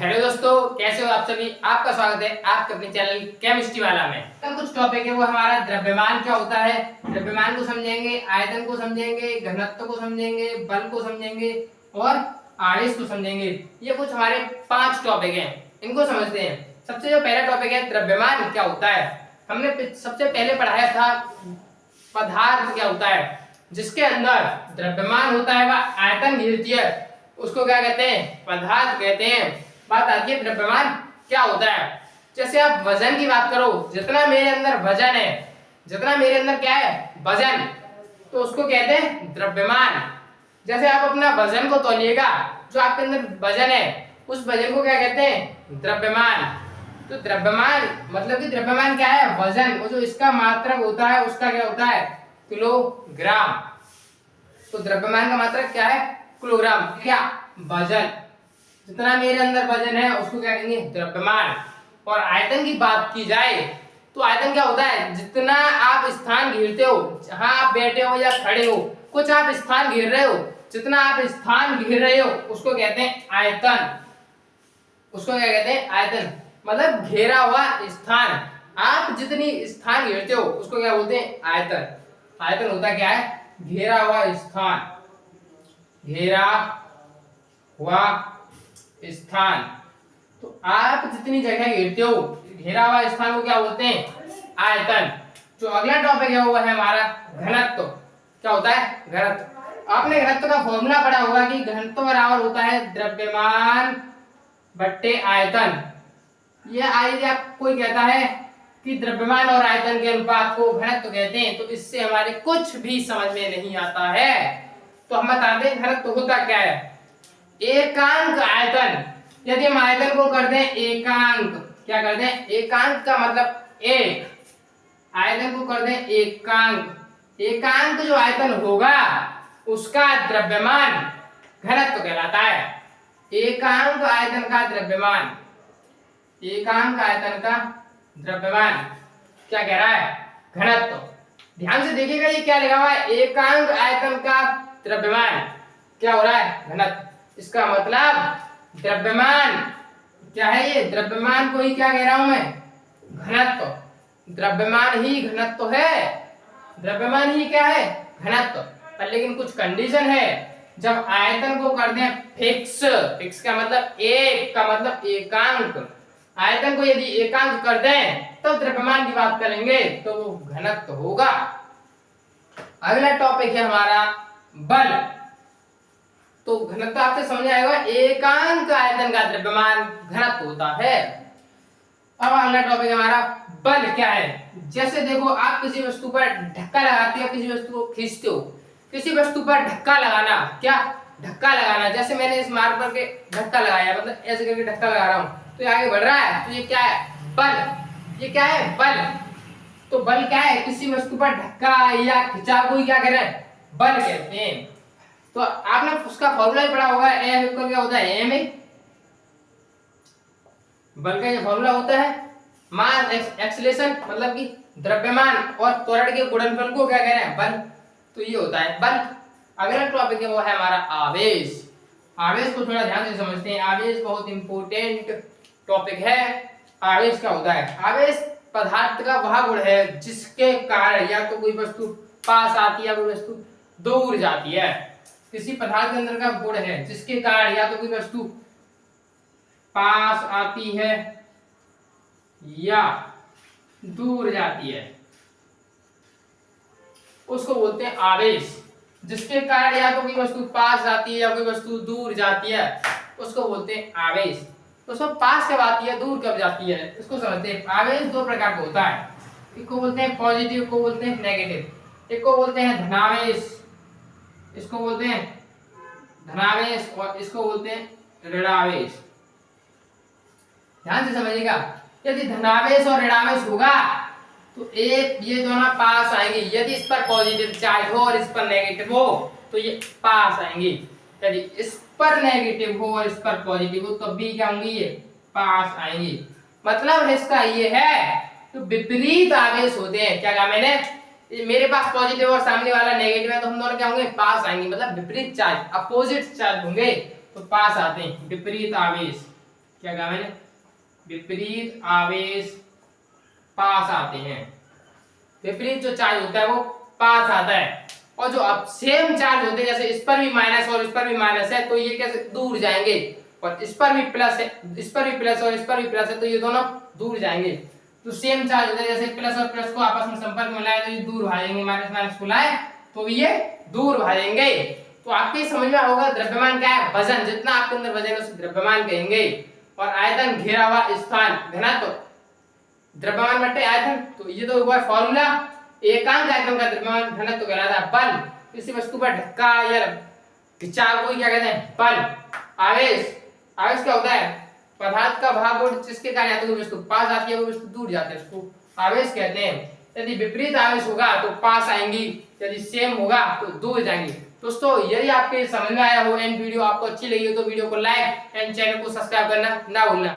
Hello दोस्तों, कैसे हो आप सभी। आपका स्वागत है आपके अपने चैनल केमिस्ट्री वाला में। तो कुछ टॉपिक है वो हमारा द्रव्यमान क्या होता है, द्रव्यमान को समझेंगे, आयतन को समझेंगे, घनत्व को समझेंगे, बल को समझेंगे और आवेश को समझेंगे। ये कुछ हमारे 5 टॉपिक हैं, इनको समझते हैं। सबसे जो पहला टॉपिक है द्रव्यमान क्या होता है। हमने सबसे पहले पढ़ाया था पदार्थ क्या होता है, जिसके अंदर द्रव्यमान होता है वह आयतन घेरती है, उसको क्या कहते हैं, पदार्थ कहते हैं। बात आती है द्रव्यमान क्या होता है। जैसे आप वजन की बात करो, जितना मेरे अंदर वजन है, जितना मेरे अंदर क्या है वजन, तो उसको कहते हैं द्रव्यमान। जैसे आप अपना वजन को तौलिएगा, जो आपके अंदर वजन है उस वजन को क्या कहते हैं, द्रव्यमान। तो द्रव्यमान मतलब कि द्रव्यमान क्या है, वजन, वो जो इसका मात्रक होता है उसका क्या होता है, किलोग्राम। तो द्रव्यमान का मात्रक क्या है, किलोग्राम। क्या, वजन, जितना मेरे अंदर वजन है उसको क्या कहेंगे, द्रव्यमान। और आयतन की बात की जाए तो आयतन क्या होता है, जितना आप स्थान घेरते हो, जहां आप बैठे हो या खड़े हो, कुछ आप स्थान घेर रहे हो, जितना आप स्थान घेर रहे हो उसको कहते हैं आयतन। उसको क्या कहते हैं, आयतन। मतलब घेरा हुआ स्थान, आप जितनी स्थान घेरते हो उसको क्या बोलते हैं, आयतन। आयतन होता क्या है, घेरा हुआ स्थान, घेरा हुआ स्थान। तो आप जितनी जगह घेरते हो, घेरा हुआ स्थान को क्या बोलते हैं, आयतन। जो अगला टॉपिक है वो है हमारा घनत्व। क्या होता है, घनत्व। आपने घनत्व का फॉर्मूला पढ़ा होगा कि घनत्व बराबर होता है द्रव्यमान बट्टे आयतन। ये आइए आप कोई कहता है कि द्रव्यमान और आयतन के अनुपात को घनत्व कहते हैं, तो इससे हमारे कुछ भी समझ में नहीं आता है। तो हम बताते हैं घनत्व होता क्या है। एकांक आयतन, यदि हम आयतन को कर दें एकांक, क्या कर दें, एकांक का मतलब एक, आयतन को कर दें एकांक, एकांक जो आयतन होगा उसका द्रव्यमान घनत्व कहलाता है। एकांक आयतन का द्रव्यमान, एकांक आयतन का द्रव्यमान क्या कह रहा है, घनत्व। ध्यान से देखिएगा ये क्या लिखा हुआ है, एकांक आयतन का द्रव्यमान क्या हो रहा है, घनत्व। इसका मतलब द्रव्यमान क्या है, ये द्रव्यमान को ही क्या कह रहा हूं मैं, घनत्व। द्रव्यमान ही घनत्व है, द्रव्यमान ही क्या है, घनत्व। पर लेकिन कुछ कंडीशन है, जब आयतन को कर दें फिक्स, फिक्स का मतलब एक, का मतलब एकांक, आयतन को यदि एकांक कर दें तब तो द्रव्यमान की बात करेंगे तो वो घनत्व होगा। अगला टॉपिक है हमारा बल। तो घनत्व आपसे समझ आएगा, एकांक आयतन का द्रव्यमान घनत्व होता है। अब अगला टॉपिक हमारा बल क्या है। जैसे देखो, आप किसी वस्तु पर धक्का लगाते हो, किसी वस्तु को खींचते हो, किसी वस्तु पर धक्का लगाना, क्या, धक्का लगाना। जैसे मैंने इस मार्ग पर के धक्का लगाया, मतलब ऐसे करके धक्का लगा रहा हूं तो ये आगे बढ़ रहा है, तो ये क्या है, बल। ये क्या है, बल। तो बल क्या है, किसी वस्तु पर धक्का या खिंचाव को ही क्या कह रहे हैं, बल कहते हैं। तो आपने उसका फॉर्मूला ही पढ़ा होगा, F इक्वल क्या होता है, ma। बल का ये फॉर्मूला होता है मास एक्सीलरेशन, मतलब कि द्रव्यमान और त्वरण के गुणनफल को क्या कह रहे हैं, बल। तो ये होता है बल। अगला टॉपिक है वो है हमारा आवेश। आवेश को थोड़ा ध्यान से समझते हैं, आवेश बहुत इंपॉर्टेंट टॉपिक है। आवेश क्या होता है, आवेश पदार्थ का वह गुण है जिसके कारण या तो कोई वस्तु पास आती है या कोई वस्तु दूर जाती है। किसी पदार्थ के अंदर का गुण है जिसके कारण या तो कोई वस्तु पास आती है या दूर जाती है, उसको बोलते हैं आवेश। जिसके कारण या तो कोई वस्तु पास आती है या कोई वस्तु दूर जाती है उसको बोलते हैं आवेश। तो सब पास कब आती है, दूर कब जाती है, इसको समझते हैं। आवेश दो प्रकार का होता है, एक को बोलते हैं पॉजिटिव, एक को बोलते हैं नेगेटिव। एक को बोलते हैं धनावेश, इसको बोलते हैं धनावेश, और इसको बोलते हैं ऋणावेश। ध्यान से समझिएगा, यदि धनावेश और ऋणावेश होगा तो एक ये दोनों पास आएंगे। यदि इस पर पॉजिटिव चार्ज हो और इस पर नेगेटिव हो तो ये पास आएंगे। यदि इस पर नेगेटिव हो और इस पर पॉजिटिव हो तो भी क्या होंगी, ये पास आएंगी। मतलब इसका ये है, तो विपरीत आवेश होते हैं। क्या कहा मैंने, मेरे पास पॉजिटिव और सामने वाला नेगेटिव है तो हम दोनों क्या होंगे, पास आएंगे। मतलब विपरीत चार्ज, अपोजिट चार्ज होंगे तो पास आते हैं। विपरीत आवेश क्या कहा मैंने, विपरीत आवेश पास आते हैं। विपरीत जो चार्ज होता है वो पास आता है, और जो अब सेम चार्ज होते हैं, जैसे इस पर भी माइनस और इस पर भी माइनस है, तो ये कैसे दूर जाएंगे, और इस पर भी प्लस है, इस पर भी प्लस और इस पर भी प्लस है, तो ये दोनों दूर जाएंगे। तो सेम चार्ज होता है, जैसे प्लस और प्लस को आपस में संपर्क में लाए तो ये दूर भागेंगे, माइनस माइनस को लाए तो ये दूर भागेंगे। तो आपके समझ में होगा द्रव्यमान क्या है, वजन, जितना आपके अंदर वजन है उसे द्रव्यमान कहेंगे। और आयतन, घेरा हुआ स्थान, घनत्व, द्रव्यमान बटे आयतन, तो ये तो हुआ फॉर्मूला। एकांक आयतन का द्रव्यमान घनत्व कहलाता है बल। किसी वस्तु पर धक्का या खिंचाव को क्या कहते हैं, बल। आवेश, आवेश क्या होता है, पदार्थ का भाग और जिसके कारण या तो वो वस्तु पास आती है वो वस्तु दूर जाती है, उसको आवेश कहते हैं। यदि विपरीत आवेश होगा तो पास आएंगी, यदि सेम होगा तो दूर जाएंगी। दोस्तों यदि आपके समझ में आया हो एंड वीडियो आपको अच्छी लगी हो तो वीडियो को लाइक एंड चैनल को सब्सक्राइब करना ना भूलना।